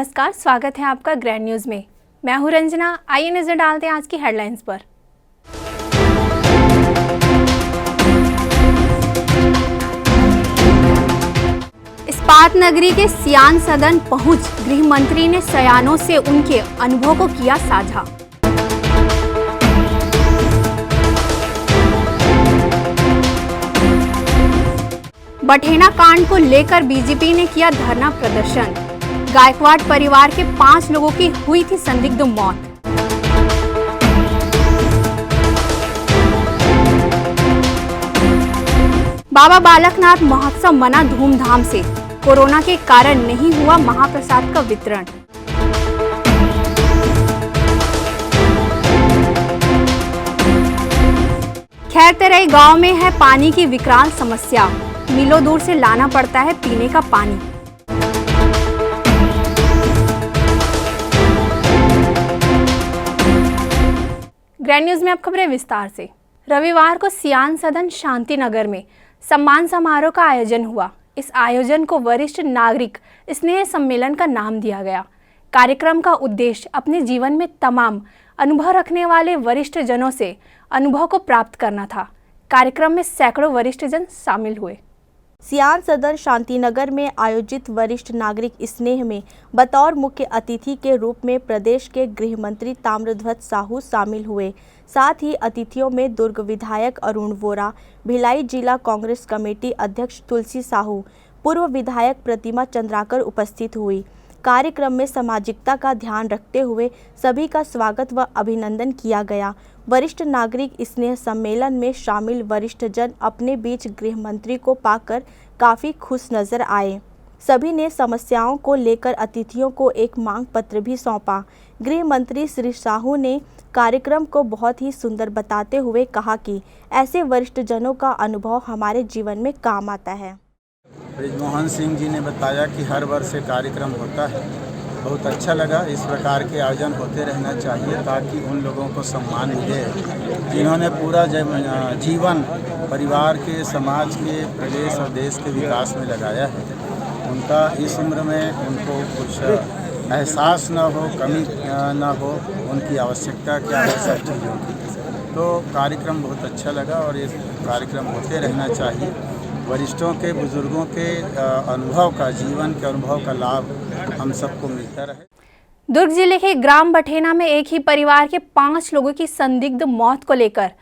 नमस्कार, स्वागत है आपका ग्रैंड न्यूज में। मैं हूं रंजना। आइए नजर डालते हैं आज की हेडलाइंस पर। इस्पात नगरी के सियान सदन पहुंच गृह मंत्री ने सयानों से उनके अनुभव को किया साझा। बठेना कांड को लेकर बीजेपी ने किया धरना प्रदर्शन। गायकवाड़ परिवार के 5 लोगों की हुई थी संदिग्ध मौत। बाबा बालकनाथ महोत्सव मना धूमधाम से, कोरोना के कारण नहीं हुआ महाप्रसाद का वितरण। खैरतराई गांव में है पानी की विकराल समस्या, मीलों दूर से लाना पड़ता है पीने का पानी। ग्रैंड न्यूज में अब खबरें विस्तार से। रविवार को सियान सदन शांतिनगर में सम्मान समारोह का आयोजन हुआ। इस आयोजन को वरिष्ठ नागरिक स्नेह सम्मेलन का नाम दिया गया। कार्यक्रम का उद्देश्य अपने जीवन में तमाम अनुभव रखने वाले वरिष्ठ जनों से अनुभव को प्राप्त करना था। कार्यक्रम में सैकड़ों वरिष्ठ जन शामिल हुए। सियान सदन शांतिनगर में आयोजित वरिष्ठ नागरिक स्नेह में बतौर मुख्य अतिथि के रूप में प्रदेश के गृह मंत्री ताम्रध्वज साहू शामिल हुए। साथ ही अतिथियों में दुर्ग विधायक अरुण वोरा, भिलाई जिला कांग्रेस कमेटी अध्यक्ष तुलसी साहू, पूर्व विधायक प्रतिमा चंद्राकर उपस्थित हुई। कार्यक्रम में सामाजिकता का ध्यान रखते हुए सभी का स्वागत व अभिनंदन किया गया। वरिष्ठ नागरिक स्नेह सम्मेलन में शामिल वरिष्ठ जन अपने बीच गृह मंत्री को पाकर काफ़ी खुश नजर आए। सभी ने समस्याओं को लेकर अतिथियों को एक मांग पत्र भी सौंपा। गृह मंत्री श्री साहू ने कार्यक्रम को बहुत ही सुंदर बताते हुए कहा कि ऐसे वरिष्ठ जनों का अनुभव हमारे जीवन में काम आता है। ब्रिजमोहन सिंह जी ने बताया कि हर वर्ष कार्यक्रम होता है, बहुत अच्छा लगा। इस प्रकार के आयोजन होते रहना चाहिए ताकि उन लोगों को सम्मान मिले जिन्होंने पूरा जीवन परिवार के, समाज के, प्रदेश और देश के विकास में लगाया है। उनका इस उम्र में उनको कुछ एहसास न हो, कमी न हो, उनकी आवश्यकता क्या है सब चीज़ों की। तो कार्यक्रम बहुत अच्छा लगा और ये कार्यक्रम होते रहना चाहिए। वरिष्ठों के, बुजुर्गों के अनुभव का, जीवन के अनुभव का लाभ हम सबको मिलता रहे। दुर्ग जिले के ग्राम बठेना में एक ही परिवार के 5 लोगों की संदिग्ध मौत को लेकर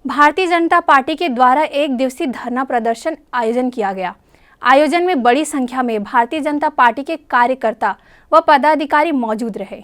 भारतीय जनता पार्टी के द्वारा एक दिवसीय धरना प्रदर्शन आयोजन किया गया। आयोजन में बड़ी संख्या में भारतीय जनता पार्टी के कार्यकर्ता व पदाधिकारी मौजूद रहे।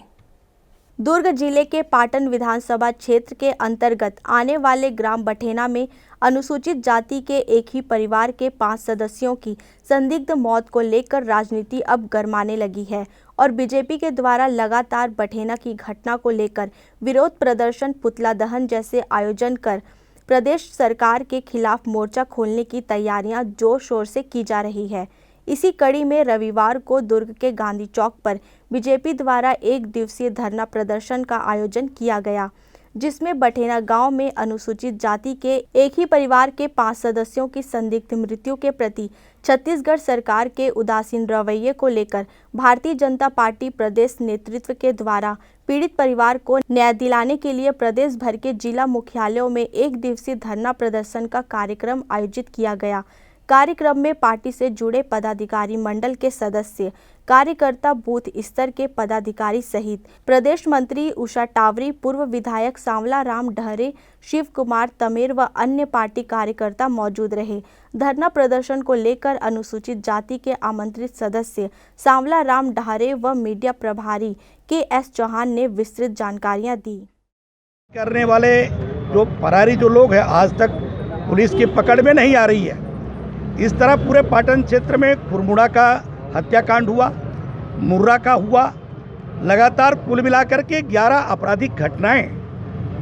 दुर्ग जिले के पाटन विधानसभा क्षेत्र के अंतर्गत आने वाले ग्राम बठेना में अनुसूचित जाति के एक ही परिवार के 5 सदस्यों की संदिग्ध मौत को लेकर राजनीति अब गरमाने लगी है और बीजेपी के द्वारा लगातार बठेना की घटना को लेकर विरोध प्रदर्शन, पुतला दहन जैसे आयोजन कर प्रदेश सरकार के खिलाफ मोर्चा खोलने की तैयारियां जोर शोर से की जा रही है। इसी कड़ी में रविवार को दुर्ग के गांधी चौक पर बीजेपी द्वारा एक दिवसीय धरना प्रदर्शन का आयोजन किया गया, जिसमें बठेना गांव में अनुसूचित जाति के एक ही परिवार के 5 सदस्यों की संदिग्ध मृत्यु के प्रति छत्तीसगढ़ सरकार के उदासीन रवैये को लेकर भारतीय जनता पार्टी प्रदेश नेतृत्व के द्वारा पीड़ित परिवार को न्याय दिलाने के लिए प्रदेश भर के जिला मुख्यालयों में एक दिवसीय धरना प्रदर्शन का कार्यक्रम आयोजित किया गया। कार्यक्रम में पार्टी से जुड़े पदाधिकारी मंडल के सदस्य, कार्यकर्ता, बूथ स्तर के पदाधिकारी सहित प्रदेश मंत्री उषा टावरी, पूर्व विधायक सांवला राम डहरे, शिव कुमार तमेर व अन्य पार्टी कार्यकर्ता मौजूद रहे। धरना प्रदर्शन को लेकर अनुसूचित जाति के आमंत्रित सदस्य सांवला राम डहरे व मीडिया प्रभारी KS चौहान ने विस्तृत जानकारियां दी। करने वाले जो फरारी जो लोग हैं आज तक पुलिस की पकड़ में नहीं आ रही है। इस तरह पूरे पाटन क्षेत्र में खुरमुड़ा का हत्याकांड हुआ, मुर्रा का हुआ, लगातार कुल मिलाकर के 11 आपराधिक घटनाएं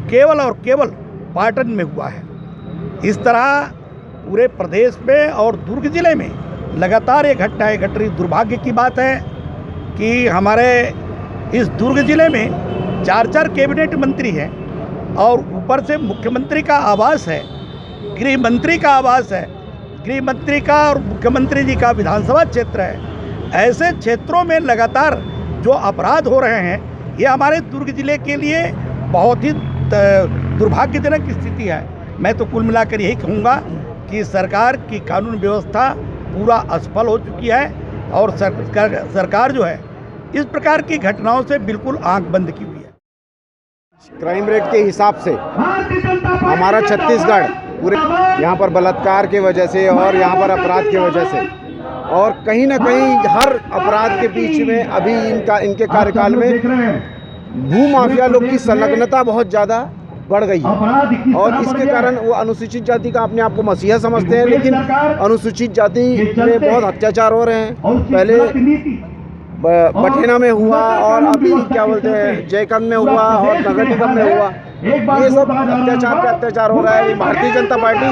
केवल और केवल पाटन में हुआ है। इस तरह पूरे प्रदेश में और दुर्ग जिले में लगातार ये घटनाएं घट रही। दुर्भाग्य की बात है कि हमारे इस दुर्ग जिले में 4 कैबिनेट मंत्री हैं और ऊपर से मुख्यमंत्री का आवास है, गृह मंत्री का आवास है, गृह मंत्री का और मुख्यमंत्री जी का विधानसभा क्षेत्र है। ऐसे क्षेत्रों में लगातार जो अपराध हो रहे हैं ये हमारे दुर्ग जिले के लिए बहुत ही दुर्भाग्यजनक स्थिति है। मैं तो कुल मिलाकर यही कहूँगा कि सरकार की कानून व्यवस्था पूरा असफल हो चुकी है और सरकार जो है इस प्रकार की घटनाओं से बिल्कुल आंख बंद की हुई है। क्राइम रेट के हिसाब से हमारा छत्तीसगढ़ पूरे यहाँ पर बलात्कार के वजह से और यहाँ पर अपराध के वजह से और कहीं ना कहीं हर अपराध के बीच में अभी इनके कार्यकाल में भू माफिया लोग की संलग्नता बहुत ज़्यादा बढ़ गई है और इसके कारण वो अनुसूचित जाति का अपने आप को मसीहा समझते हैं, लेकिन अनुसूचित जाति में बहुत अत्याचार हो रहे हैं। पहले बठेना में हुआ और अभी क्या बोलते हैं जयकंद में हुआ और नगर निगम में हुआ, ये सब अत्याचार पे अत्याचार हो रहा है। भारतीय जनता पार्टी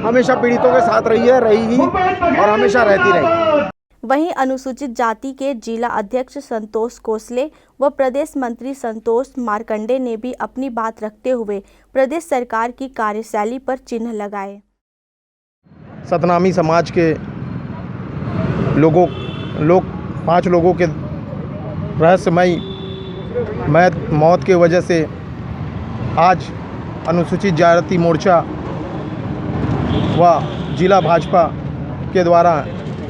हमेशा पीड़ितों के साथ रही है, रहेगी और हमेशा रहती रहेगी। वहीं अनुसूचित जाति के जिला अध्यक्ष संतोष कोसले व प्रदेश मंत्री संतोष मार्कंडे ने भी अपनी बात रखते हुए प्रदेश सरकार की कार्यशैली पर चिन्ह लगाए। सतनामी समाज के लोग 5 लोगों के रहस्यमयी मौत के वजह से आज अनुसूचित जाति मोर्चा व जिला भाजपा के द्वारा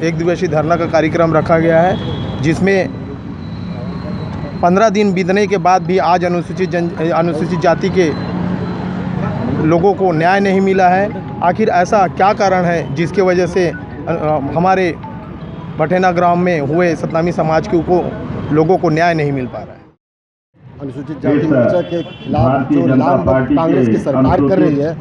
एक दिवसीय धरना का कार्यक्रम रखा गया है, जिसमें 15 दिन बीतने के बाद भी आज अनुसूचित जाति के लोगों को न्याय नहीं मिला है। आखिर ऐसा क्या कारण है जिसके वजह से हमारे बठेना ग्राम में हुए सतनामी समाज के लोगों को न्याय नहीं मिल पा रहा है। अनुसूचित जाति मोर्चा के खिलाफ जो लामबंद कांग्रेस की सरकार कर रही है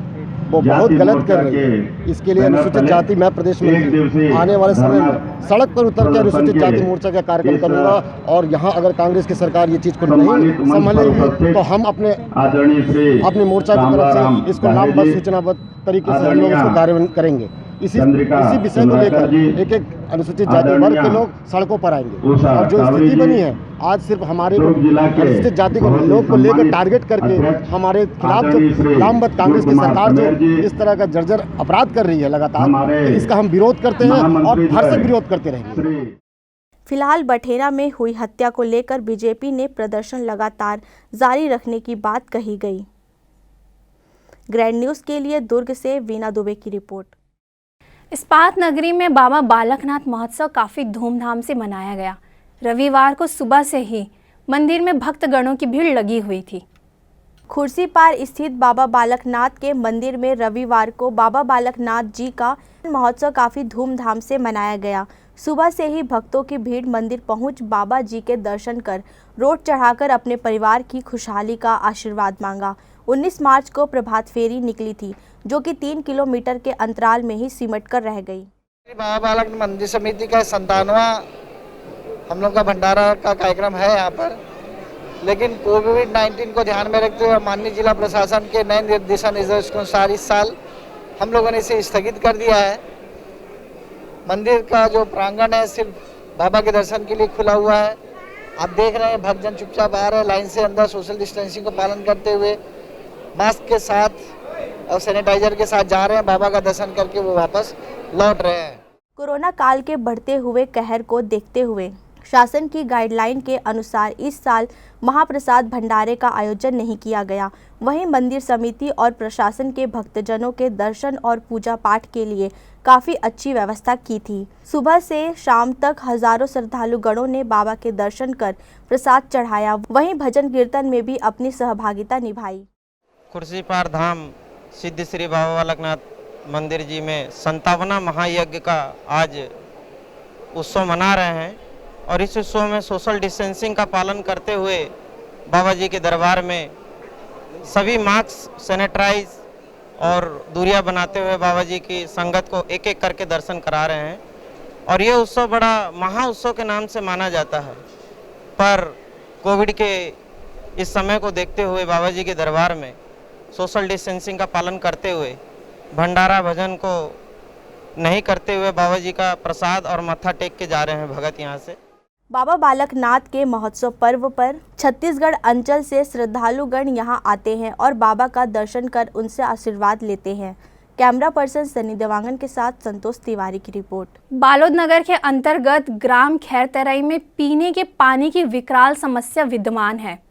वो बहुत गलत कर रही है। इसके लिए अनुसूचित जाति मैं प्रदेश मंत्री आने वाले समय में सड़क पर उतर के अनुसूचित जाति मोर्चा का कार्यक्रम करूंगा और यहाँ अगर कांग्रेस की सरकार ये चीज़ को नहीं संभालेगी तो हम अपने मोर्चा की तरफ से इसको लामबंद सूचनाबद्ध तरीके से हम लोग इसको कार्यान्वयन करेंगे। इसी विषय को लेकर एक अनुसूचित जाति वर्ग के लोग सड़कों पर आएंगे और जो स्थिति बनी है आज सिर्फ हमारे अनुसूचित जाति को लोग को लेकर टारगेट करके हमारे खिलाफ जो लामबंद कांग्रेस की सरकार जो इस तरह का जर्जर अपराध कर रही है लगातार, इसका हम विरोध करते हैं और भरसक विरोध करते रहेंगे। फिलहाल बठेना में हुई हत्या को लेकर बीजेपी ने प्रदर्शन लगातार जारी रखने की बात कही गई। ग्रैंड न्यूज़ के लिए दुर्ग से वीना दुबे की रिपोर्ट। इस्पात नगरी में बाबा बालकनाथ महोत्सव काफ़ी धूमधाम से मनाया गया। रविवार को सुबह से ही मंदिर में भक्तगणों की भीड़ लगी हुई थी। खुर्सीपार स्थित बाबा बालकनाथ के मंदिर में रविवार को बाबा बालकनाथ जी का महोत्सव काफ़ी धूमधाम से मनाया गया। सुबह से ही भक्तों की भीड़ मंदिर पहुंच बाबा जी के दर्शन कर रोट चढ़ाकर अपने परिवार की खुशहाली का आशीर्वाद मांगा। 19 मार्च को प्रभात फेरी निकली थी जो कि 3 किलोमीटर के अंतराल में ही सिमट कर रह गई। बाबा बालक मंदिर समिति का 97वां हम लोग का भंडारा का कार्यक्रम है यहाँ पर, लेकिन कोविड-19 को ध्यान में रखते हुए माननीय जिला प्रशासन के नए दिशा निर्देश के अनुसार इस साल हम लोगों ने इसे स्थगित कर दिया है। मंदिर का जो प्रांगण है सिर्फ बाबा के दर्शन के लिए खुला हुआ है। आप देख रहे हैं भक्तजन चुपचाप आ रहे हैं लाइन से अंदर, सोशल डिस्टेंसिंग को पालन करते हुए मास्क के साथ और सैनिटाइजर के साथ जा रहे हैं। बाबा का दर्शन करके वो वापस लौट रहे हैं। कोरोना काल के बढ़ते हुए कहर को देखते हुए शासन की गाइडलाइन के अनुसार इस साल महाप्रसाद भंडारे का आयोजन नहीं किया गया। वहीं मंदिर समिति और प्रशासन के भक्तजनों के दर्शन और पूजा पाठ के लिए काफ़ी अच्छी व्यवस्था की थी। सुबह से शाम तक हजारों श्रद्धालुगणों ने बाबा के दर्शन कर प्रसाद चढ़ाया। वहीं भजन कीर्तन में भी अपनी सहभागिता निभाई। खुर्सीपार धाम सिद्ध श्री बाबा बालकनाथ मंदिर जी में 57वां महायज्ञ का आज उत्सव मना रहे हैं और इस उत्सव में सोशल डिस्टेंसिंग का पालन करते हुए बाबा जी के दरबार में सभी मास्क सैनिटाइज और दूरियां बनाते हुए बाबा जी की संगत को एक एक करके दर्शन करा रहे हैं। और ये उत्सव बड़ा महा उत्सव के नाम से माना जाता है, पर कोविड के इस समय को देखते हुए बाबा जी के दरबार में सोशल डिस्टेंसिंग का पालन करते हुए भंडारा भजन को नहीं करते हुए बाबा जी का प्रसाद और मत्था टेक के जा रहे हैं भगत यहाँ से। बाबा बालकनाथ के महोत्सव पर्व पर छत्तीसगढ़ अंचल से श्रद्धालुगण यहां आते हैं और बाबा का दर्शन कर उनसे आशीर्वाद लेते हैं। कैमरा पर्सन सनी देवांगन के साथ संतोष तिवारी की रिपोर्ट। बालोद नगर के अंतर्गत ग्राम खैरतराई में पीने के पानी की विकराल समस्या विद्यमान है,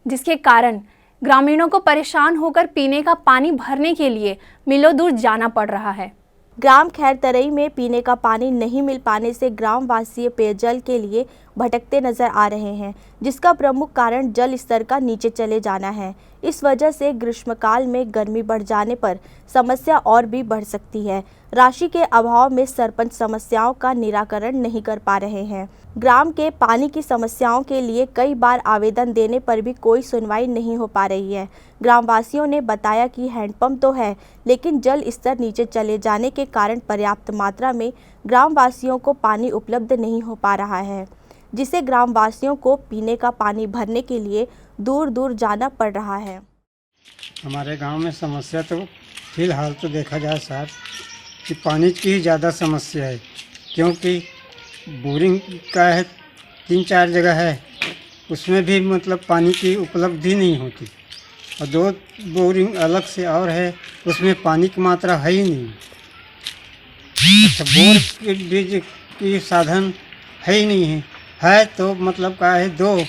जिसके कारण ग्रामीणों को परेशान होकर पीने का पानी भरने के लिए मीलों दूर जाना पड़ रहा है। ग्राम खैरतराई में पीने का पानी नहीं मिल पाने से ग्रामवासी पेयजल के लिए भटकते नजर आ रहे हैं, जिसका प्रमुख कारण जल स्तर का नीचे चले जाना है। इस वजह से ग्रीष्मकाल में गर्मी बढ़ जाने पर समस्या और भी बढ़ सकती है। राशि के अभाव में सरपंच समस्याओं का निराकरण नहीं कर पा रहे हैं। ग्राम के पानी की समस्याओं के लिए कई बार आवेदन देने पर भी कोई सुनवाई नहीं हो पा रही है। ग्रामवासियों ने बताया कि हैंडपंप तो है, लेकिन जल स्तर नीचे चले जाने के कारण पर्याप्त मात्रा में ग्रामवासियों को पानी उपलब्ध नहीं हो पा रहा है, जिसे ग्रामवासियों को पीने का पानी भरने के लिए दूर दूर जाना पड़ रहा है। हमारे गांव में समस्या तो फिलहाल तो देखा जाए साहब कि पानी की ही ज़्यादा समस्या है, क्योंकि बोरिंग का है 3-4 जगह है, उसमें भी मतलब पानी की उपलब्धि नहीं होती, और 2 बोरिंग अलग से और है, उसमें पानी की मात्रा है ही नहीं। अच्छा, बोर के बीज की साधन है ही नहीं है तो मतलब क्या है 2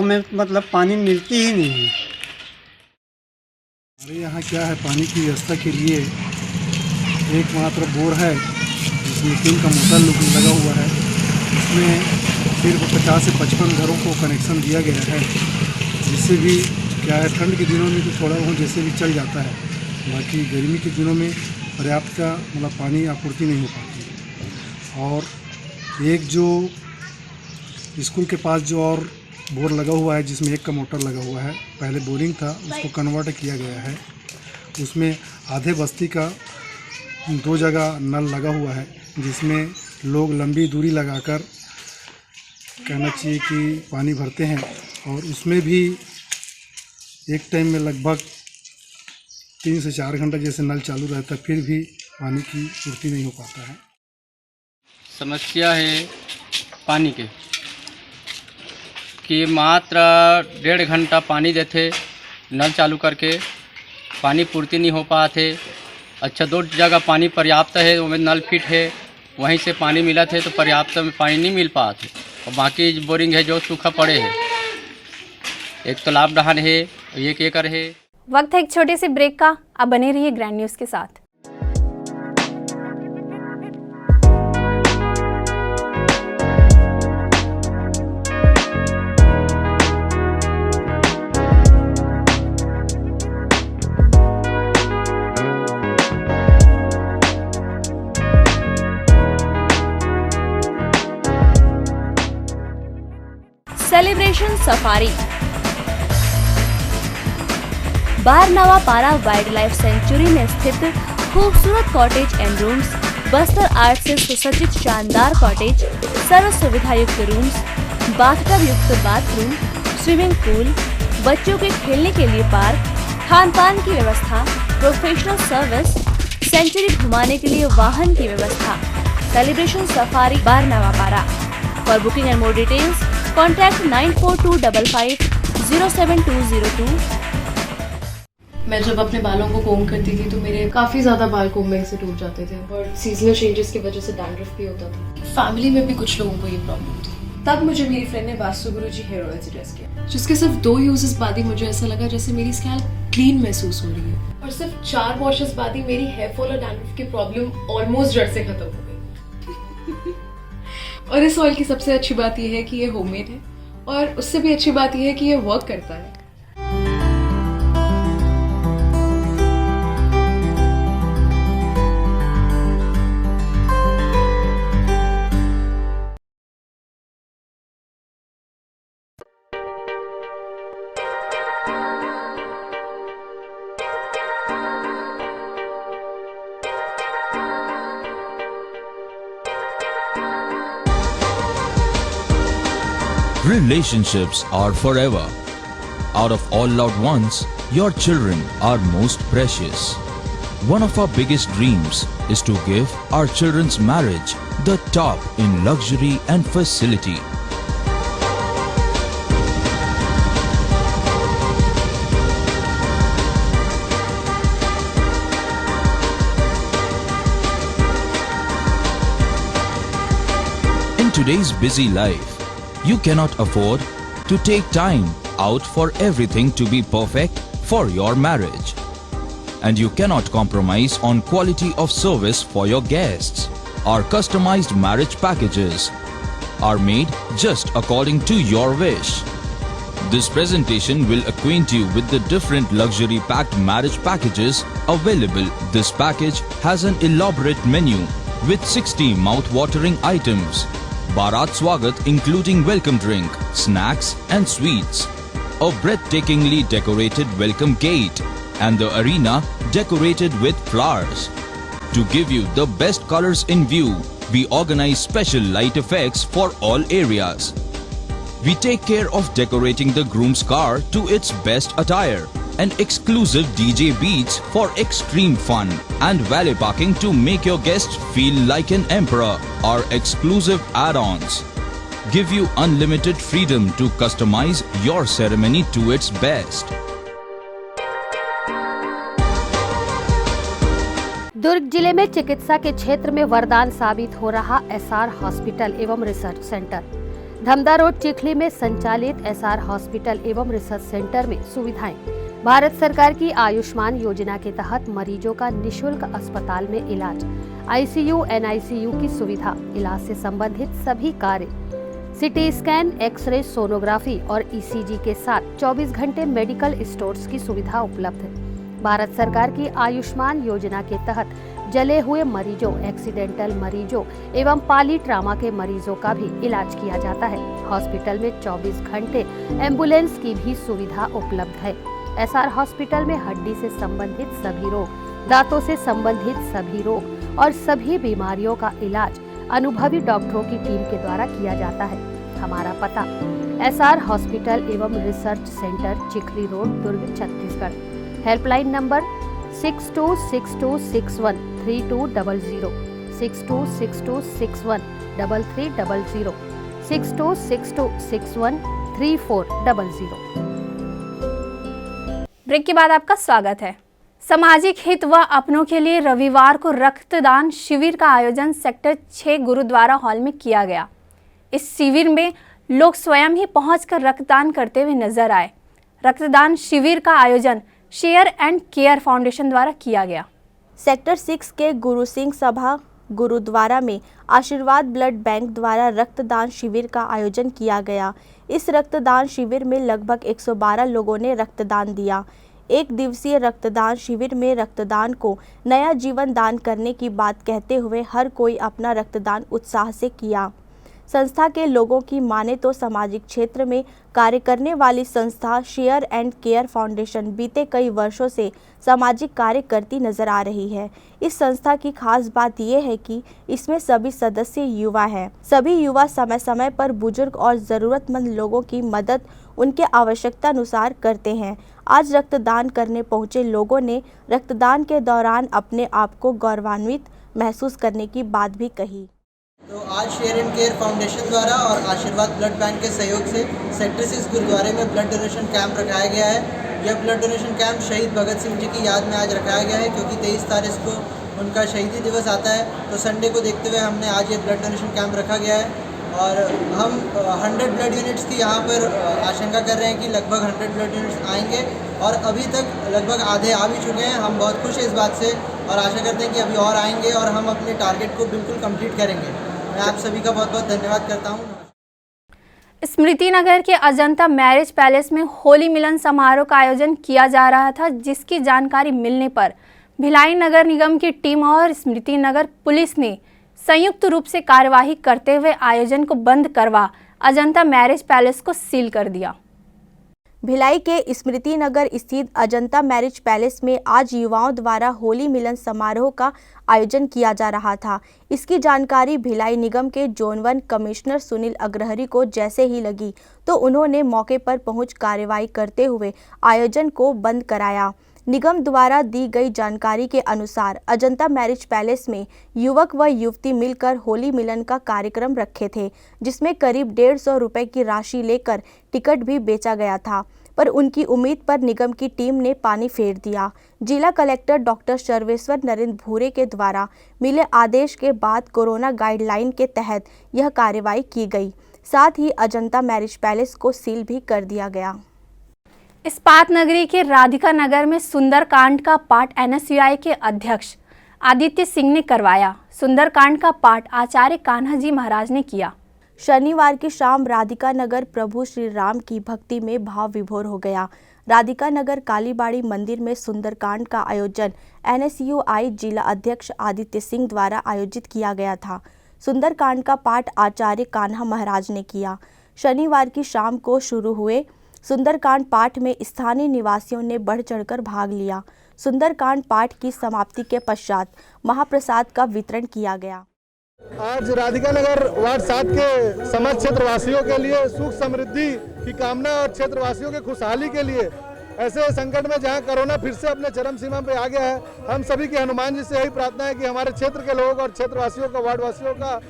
में मतलब पानी मिलती ही नहीं है। हमारे यहाँ क्या है, पानी की व्यवस्था के लिए एकमात्र बोर है, जिसमें 3 का मोटर लगा हुआ है। इसमें सिर्फ 50 से 55 घरों को कनेक्शन दिया गया है, जिससे भी क्या है ठंड के दिनों में तो थोड़ा बहुत जैसे भी चल जाता है, बाकी गर्मी के दिनों में पर्याप्त का मतलब पानी आपूर्ति नहीं हो पाती। और एक जो स्कूल के पास जो और बोर लगा हुआ है, जिसमें 1 का मोटर लगा हुआ है, पहले बोरिंग था, उसको कन्वर्ट किया गया है। उसमें आधे बस्ती का 2 जगह नल लगा हुआ है, जिसमें लोग लंबी दूरी लगाकर कहना चाहिए कि पानी भरते हैं, और उसमें भी एक टाइम में लगभग 3 से 4 घंटा जैसे नल चालू रहता है, फिर भी पानी की पूर्ति नहीं हो पाता है। समस्या है पानी के कि मात्र 1.5 घंटा पानी देते, नल चालू करके पानी पूर्ति नहीं हो पाते। अच्छा, 2 जगह पानी पर्याप्त है, उसमें नल फिट है, वहीं से पानी मिला थे तो पर्याप्त में पानी नहीं मिल पाते, और बाकी बोरिंग है जो सूखा पड़े है। एक तालाब डहान है, 1 एकड़ है। वक्त है एक छोटे से ब्रेक का, अब बने रहिए ग्रैंड न्यूज़ के साथ। सेलिब्रेशन सफारी बारनवा पारा वाइल्ड लाइफ सेंचुरी में स्थित खूबसूरत cottage and rooms, Bastar art से सुसज्जित शानदार कॉटेज, सर्व सुविधा युक्त रूम्स, बाथटब युक्त बाथरूम, स्विमिंग पूल, बच्चों के खेलने के लिए पार्क, खान पान की व्यवस्था, प्रोफेशनल सर्विस, सेंचुरी घुमाने के लिए वाहन की व्यवस्था। सेलिब्रेशन सफारी बारनवा पारा। For booking and more details contact 942255070202। मैं जब अपने बालों को कोम करती थी तो मेरे काफ़ी ज़्यादा बाल कोम्बिंग से टूट जाते थे, और सीजनल चेंजेस की वजह से डैंड्रफ भी होता था। फैमिली में भी कुछ लोगों को ये प्रॉब्लम थी। तब मुझे मेरी फ्रेंड ने वास्तु गुरुजी हेयर ऑयल सजेस्ट किया, जिसके सिर्फ 2 यूजेस बाद ही मुझे ऐसा लगा जैसे मेरी स्कैल्प क्लीन महसूस हो रही है, और सिर्फ 4 वॉशेस बाद ही मेरी हेयर फॉल और डैंड्रफ की प्रॉब्लम ऑलमोस्ट जड़ से खत्म हो गई। और इस ऑयल की सबसे अच्छी बात यह है कि ये होममेड है, और उससे भी अच्छी बात यह है कि ये वर्क करता है। Relationships are forever. Out of all loved ones, your children are most precious. One of our biggest dreams is to give our children's marriage the top in luxury and facility. today's busy life, you cannot afford to take time out for everything to be perfect for your marriage. And you cannot compromise on quality of service for your guests. Our customized marriage packages are made just according to your wish. This presentation will acquaint you with the different luxury packed marriage packages available. This package has an elaborate menu with 60 mouth-watering items. Bharat Swagat including welcome drink, snacks and sweets. A breathtakingly decorated welcome gate and the arena decorated with flowers. To give you the best colors in view, we organize special light effects for all areas. We take care of decorating the groom's car to its best attire and exclusive DJ beats for extreme fun and valet parking to make your guests feel like an emperor. Our exclusive add-ons give you unlimited freedom to customize your ceremony to its best. दुर्ग जिले में चिकित्सा के क्षेत्र में वरदान साबित हो रहा एसआर हॉस्पिटल एवं research centre. Dhamda road Chikhli में संचालित एसआर हॉस्पिटल एवं रिसर्च सेंटर में सुविधाएं भारत सरकार की आयुष्मान योजना के तहत मरीजों का निशुल्क अस्पताल में इलाज, आईसीयू एनआईसीयू की सुविधा, इलाज से संबंधित सभी कार्य, सिटी स्कैन, एक्सरे, सोनोग्राफी और ईसीजी के साथ 24 घंटे मेडिकल स्टोर्स की सुविधा उपलब्ध है। भारत सरकार की आयुष्मान योजना के तहत जले हुए मरीजों, एक्सीडेंटल मरीजों एवं पाली ट्रामा के मरीजों का भी इलाज किया जाता है। हॉस्पिटल में 24 घंटे एम्बुलेंस की भी सुविधा उपलब्ध है। एसआर हॉस्पिटल में हड्डी से संबंधित सभी रोग, दांतों से संबंधित सभी रोग और सभी बीमारियों का इलाज अनुभवी डॉक्टरों की टीम के द्वारा किया जाता है। हमारा पता एसआर हॉस्पिटल एवं research centre, Chikhli road, Durg, Chhattisgarh. Helpline number 6262613200, 6262613300, 6262613400। Break के बाद आपका स्वागत है। सामाजिक हित व अपनों के लिए रविवार को रक्तदान शिविर का आयोजन सेक्टर 6 गुरुद्वारा हॉल में किया गया। इस शिविर में लोग स्वयं ही पहुंचकर रक्तदान करते हुए नजर आए। रक्तदान शिविर का आयोजन शेयर एंड केयर फाउंडेशन द्वारा किया गया। सेक्टर 6 के गुरु सिंह सभा गुरुद्वारा में आशीर्वाद ब्लड बैंक द्वारा रक्तदान शिविर का आयोजन किया गया। इस रक्तदान शिविर में लगभग 112 लोगों ने रक्तदान दिया। एक दिवसीय रक्तदान शिविर में रक्तदान को नया जीवन दान करने की बात कहते हुए हर कोई अपना रक्तदान उत्साह से किया। संस्था के लोगों की माने तो सामाजिक क्षेत्र में कार्य करने वाली संस्था शेयर एंड केयर फाउंडेशन बीते कई वर्षों से सामाजिक कार्य करती नजर आ रही है। इस संस्था की खास बात यह है कि इसमें सभी सदस्य युवा हैं। सभी युवा समय समय पर बुजुर्ग और ज़रूरतमंद लोगों की मदद उनके आवश्यकता अनुसार करते हैं। आज रक्तदान करने पहुंचे लोगों ने रक्तदान के दौरान अपने आप को गौरवान्वित महसूस करने की बात भी कही। तो आज शेयर एंड केयर फाउंडेशन द्वारा और आशीर्वाद ब्लड बैंक के सहयोग से सेक्टर 6 गुरुद्वारे में ब्लड डोनेशन कैंप रखाया गया है। यह ब्लड डोनेशन कैंप शहीद भगत सिंह जी की याद में आज रखाया गया है, क्योंकि 23 तारीख को उनका शहीदी दिवस आता है। तो संडे को देखते हुए हमने आज ये ब्लड डोनेशन कैंप रखा गया है और हम 100 ब्लड यूनिट्स की यहाँ पर आशंका कर रहे हैं कि लगभग 100 ब्लड यूनिट्स आएंगे और अभी तक लगभग आधे आ भी चुके हैं। हम बहुत खुश हैं इस बात से और आशा करते हैं कि अभी और आएंगे और हम अपने टारगेट को बिल्कुल कंप्लीट करेंगे। मैं आप सभी का बहुत बहुत धन्यवाद करता हूँ। स्मृति नगर के अजंता मैरिज पैलेस में होली मिलन समारोह का आयोजन किया जा रहा था, जिसकी जानकारी मिलने पर भिलाई नगर निगम की टीम और स्मृति नगर पुलिस ने संयुक्त रूप से कार्यवाही करते हुए आयोजन को बंद करवा अजंता मैरिज पैलेस को सील कर दिया। भिलाई के स्मृति नगर स्थित अजंता मैरिज पैलेस में आज युवाओं द्वारा होली मिलन समारोह का आयोजन किया जा रहा था। इसकी जानकारी भिलाई निगम के जोन 1 कमिश्नर सुनील अग्रहरी को जैसे ही लगी तो उन्होंने मौके पर पहुंच कार्रवाई करते हुए आयोजन को बंद कराया। निगम द्वारा दी गई जानकारी के अनुसार अजंता मैरिज पैलेस में युवक व युवती मिलकर होली मिलन का कार्यक्रम रखे थे, जिसमें करीब 150 रुपए की राशि लेकर टिकट भी बेचा गया था। पर उनकी उम्मीद पर निगम की टीम ने पानी फेर दिया। जिला कलेक्टर डॉक्टर सर्वेश्वर नरेंद्र भूरे के द्वारा मिले आदेश के बाद कोरोना गाइडलाइन के तहत यह कार्रवाई की गई। साथ ही अजंता मैरिज पैलेस को सील भी कर दिया गया। इस्पात नगरी के राधिका नगर में सुंदरकांड का पाठ NSUI के अध्यक्ष आदित्य सिंह ने करवाया। सुंदरकांड का पाठ आचार्य कान्हा जी महाराज ने किया। शनिवार की शाम राधिका नगर प्रभु श्री राम की भक्ति में भाव विभोर हो गया। राधिका नगर कालीबाड़ी मंदिर में सुंदरकांड का आयोजन NSUI जिला अध्यक्ष आदित्य सिंह द्वारा आयोजित किया गया था। सुंदरकांड का पाठ आचार्य कान्हा महाराज ने किया। शनिवार की शाम को शुरू हुए सुंदरकांड पाठ में स्थानीय निवासियों ने बढ़ चढ़कर भाग लिया। सुंदरकांड पाठ की समाप्ति के पश्चात महाप्रसाद का वितरण किया गया। आज राधिका नगर वार्ड 7 के समाज क्षेत्रवासियों के लिए सुख समृद्धि की कामना और क्षेत्रवासियों के खुशहाली के लिए ऐसे संकट में जहां कोरोना फिर से अपने चरम सीमा पे आ गया है, हम सभी के हनुमान जी से यही प्रार्थना है कि हमारे क्षेत्र के लोगों का और क्षेत्रवासियों का, वार्डवासियों का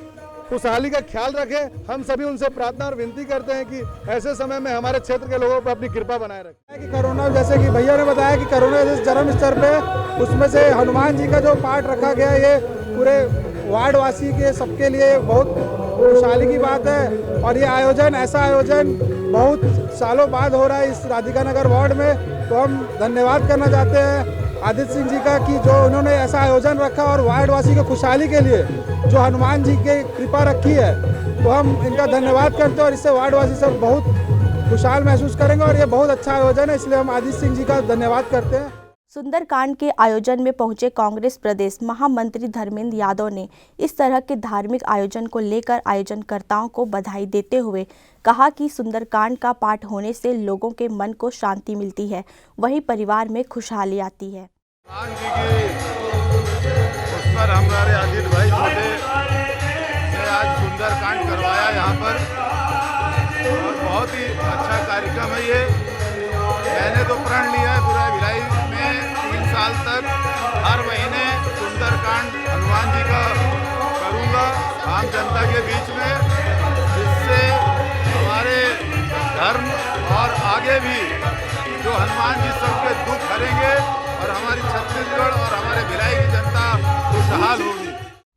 खुशहाली का ख्याल रखें। हम सभी उनसे प्रार्थना और विनती करते हैं कि ऐसे समय में हमारे क्षेत्र के लोगों पर अपनी कृपा बनाए रखें। कि कोरोना, जैसे कि भैया ने बताया कि कोरोना जैसे चरम स्तर पे, उसमें से हनुमान जी का जो पाठ रखा गया, ये पूरे वार्डवासी के सबके लिए बहुत खुशहाली की बात है। और ये आयोजन, ऐसा आयोजन बहुत सालों बाद हो रहा है इस राधिका नगर वार्ड में, तो हम धन्यवाद करना चाहते हैं आदित्य सिंह जी का कि जो उन्होंने ऐसा आयोजन रखा और वार्डवासी की खुशहाली के लिए जो हनुमान जी की कृपा रखी है, तो हम इनका धन्यवाद करते हैं और इससे वार्डवासी सब बहुत खुशहाल महसूस करेंगे और ये बहुत अच्छा आयोजन है, इसलिए हम आदित्य सिंह जी का धन्यवाद करते हैं। सुंदरकांड के आयोजन में पहुंचे कांग्रेस प्रदेश महामंत्री धर्मेंद्र यादव ने इस तरह के धार्मिक आयोजन को लेकर आयोजनकर्ताओं को बधाई देते हुए कहा कि सुंदरकांड का पाठ होने से लोगों के मन को शांति मिलती है, वहीं परिवार में खुशहाली आती है। उस पर हमारे आदित्य भाई छोटे ने आज सुंदरकांड करवाया यहाँ पर, और बहुत ही अच्छा कार्यक्रम है ये। मैंने तो प्रण लिया है पूरा भिलाई में 3 साल तक हर महीने सुंदरकांड हनुमान जी का करूँगा आम जनता के बीच में, जिससे हमारे धर्म और आगे भी जो हनुमान जी सबके दुख हरेंगे और हमारी छत्तीसगढ़ और हमारे भिलाई की जनता खुशहाल होगी।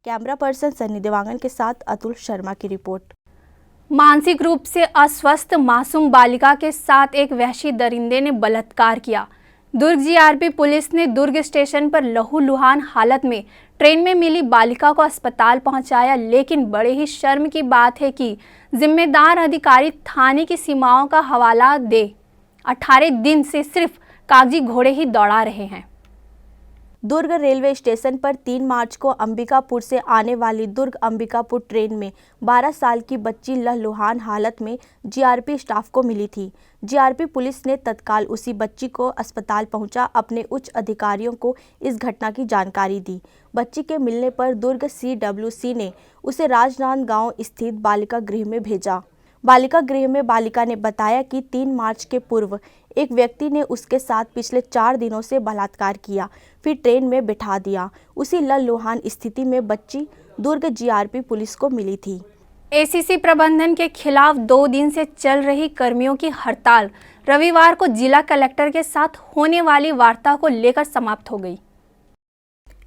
कैमरा पर्सन सन्नी देवांगन के साथ अतुल शर्मा की रिपोर्ट। मानसिक रूप से अस्वस्थ मासूम बालिका के साथ एक वहशी दरिंदे ने बलात्कार किया। दुर्ग जीआरपी पुलिस ने दुर्ग स्टेशन पर लहूलुहान हालत में ट्रेन में मिली बालिका को अस्पताल पहुंचाया, लेकिन बड़े ही शर्म की बात है कि जिम्मेदार अधिकारी थाने की सीमाओं का हवाला दे 18 दिन से सिर्फ कागजी घोड़े ही दौड़ा रहे हैं। दुर्ग रेलवे स्टेशन पर 3 मार्च को अंबिकापुर से आने वाली दुर्ग अंबिकापुर ट्रेन में 12 साल की बच्ची लहूलुहान हालत में जीआरपी स्टाफ को मिली थी। जीआरपी पुलिस ने तत्काल उसी बच्ची को अस्पताल पहुंचा अपने उच्च अधिकारियों को इस घटना की जानकारी दी। बच्ची के मिलने पर दुर्ग CWC ने उसे राजनांदगांव स्थित बालिका गृह में भेजा। बालिका गृह में बालिका ने बताया कि 3 मार्च के पूर्व एक व्यक्ति ने उसके साथ पिछले 4 दिनों से बलात्कार किया, फिर ट्रेन में बिठा दिया। उसी लहूलुहान स्थिति में बच्ची दुर्ग जीआरपी पुलिस को मिली थी। ACC प्रबंधन के खिलाफ 2 दिन से चल रही कर्मियों की हड़ताल रविवार को जिला कलेक्टर के साथ होने वाली वार्ता को लेकर समाप्त हो गई।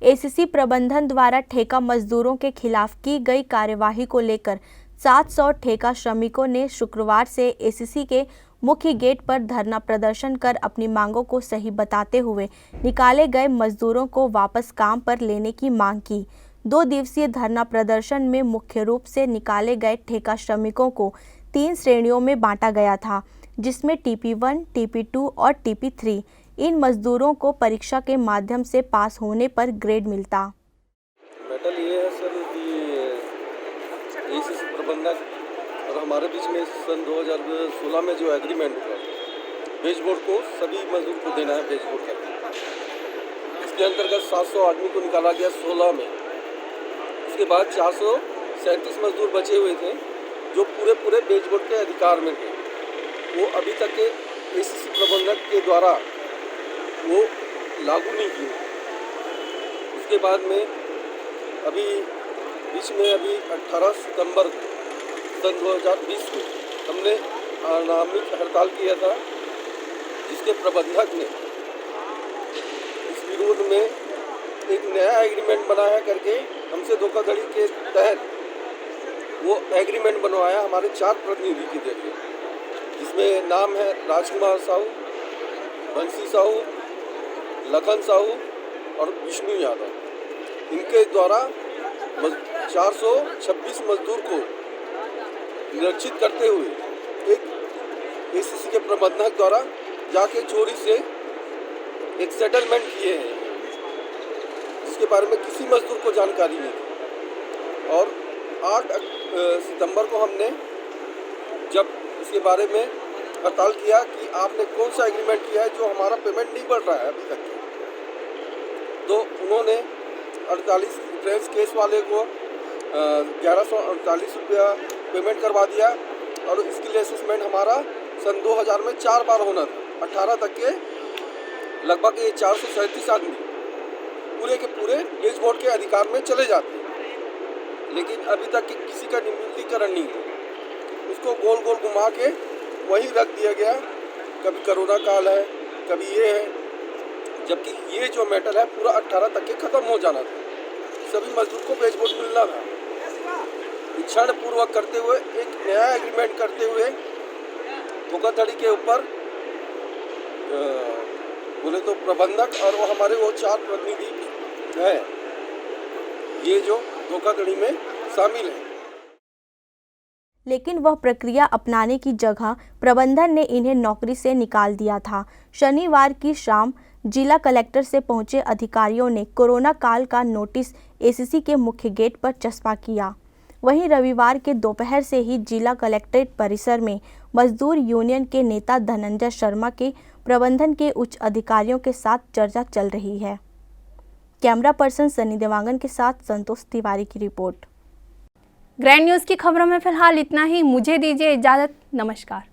ACC प्रबंधन द्वारा ठेका मजदूरों के खिलाफ की गई कार्यवाही को लेकर 700 ठेका श्रमिकों ने शुक्रवार से ACC के मुख्य गेट पर धरना प्रदर्शन कर अपनी मांगों को सही बताते हुए निकाले गए मजदूरों को वापस काम पर लेने की मांग की। 2 दिवसीय धरना प्रदर्शन में मुख्य रूप से निकाले गए ठेका श्रमिकों को 3 श्रेणियों में बांटा गया था, जिसमें TP1, TP2 और TP3। इन मजदूरों को परीक्षा के माध्यम से पास होने पर ग्रेड मिलता। मैटर ये है सर कि ACC प्रबंधक और हमारे बीच में सन 2016 में जो एग्रीमेंट हुआ वेज बोर्ड को सभी मजदूर को देना है वेज बोर्ड का। इसके अंतर्गत 700 आदमी को निकाला गया 16 में। उसके बाद 437 मजदूर बचे हुए थे जो पूरे वेज बोर्ड के अधिकार में थे। वो अभी तक के ACC प्रबंधक के द्वारा वो लागू नहीं किए। उसके बाद में अभी बीच में 18 सितंबर सन 2020 को हमने अनामिक हड़ताल किया था जिसके प्रबंधक ने इस विरोध में एक नया एग्रीमेंट बनाया करके हमसे धोखाधड़ी के तहत वो एग्रीमेंट बनवाया हमारे 4 प्रतिनिधि के जरिए, जिसमें नाम है राजकुमार साहू, बंसी साहू, लखन साहू और विष्णु यादव। इनके द्वारा 426 मजदूर को निरक्षित करते हुए एक एसीसी के प्रबंधक द्वारा जाके चोरी से एक सेटलमेंट किए हैं, जिसके बारे में किसी मजदूर को जानकारी नहीं थी। और 8 सितंबर को हमने जब इसके बारे में हड़ताल किया कि आपने कौन सा एग्रीमेंट किया है जो हमारा पेमेंट नहीं बढ़ रहा है अभी तक, तो उन्होंने 48 डिफरेंस केस वाले को 1148 रुपया पेमेंट करवा दिया और इसके लिए असेसमेंट हमारा सन 2000 में 4 बार होना था। 18 तक के लगभग ये 437 आदमी पूरे के पूरे वेज बोर्ड के अधिकार में चले जाते हैं, लेकिन अभी तक किसी का नियमितीकरण नहीं है। उसको गोल गोल घुमा के वहीं रख दिया गया, कभी कोरोना काल है, कभी ये है, जबकि ये जो मैटर है पूरा 18 तक के ख़त्म हो जाना था। सभी मजदूर को वेज बोर्ड मिलना था। क्षण पूर्वक करते हुए एक नया एग्रीमेंट करते हुए धोखाधड़ी के ऊपर बोले तो प्रबंधक और वो हमारे वो 4 प्रतिनिधि हैं, ये जो धोखाधड़ी में शामिल हैं। लेकिन वह प्रक्रिया अपनाने की जगह प्रबंधन ने इन्हें नौकरी से निकाल दिया था। शनिवार की शाम जिला कलेक्टर से पहुंचे अधिकारियों ने कोरोना काल का नोटिस एसीसी के मुख्य गेट पर चस्पा किया। वहीं रविवार के दोपहर से ही जिला कलेक्ट्रेट परिसर में मजदूर यूनियन के नेता धनंजय शर्मा के प्रबंधन के उच्च अधिकारियों के साथ चर्चा चल रही है। कैमरा पर्सन सनी देवांगन के साथ संतोष तिवारी की रिपोर्ट। ग्रैंड न्यूज़ की खबरों में फिलहाल इतना ही। मुझे दीजिए इजाज़त। नमस्कार।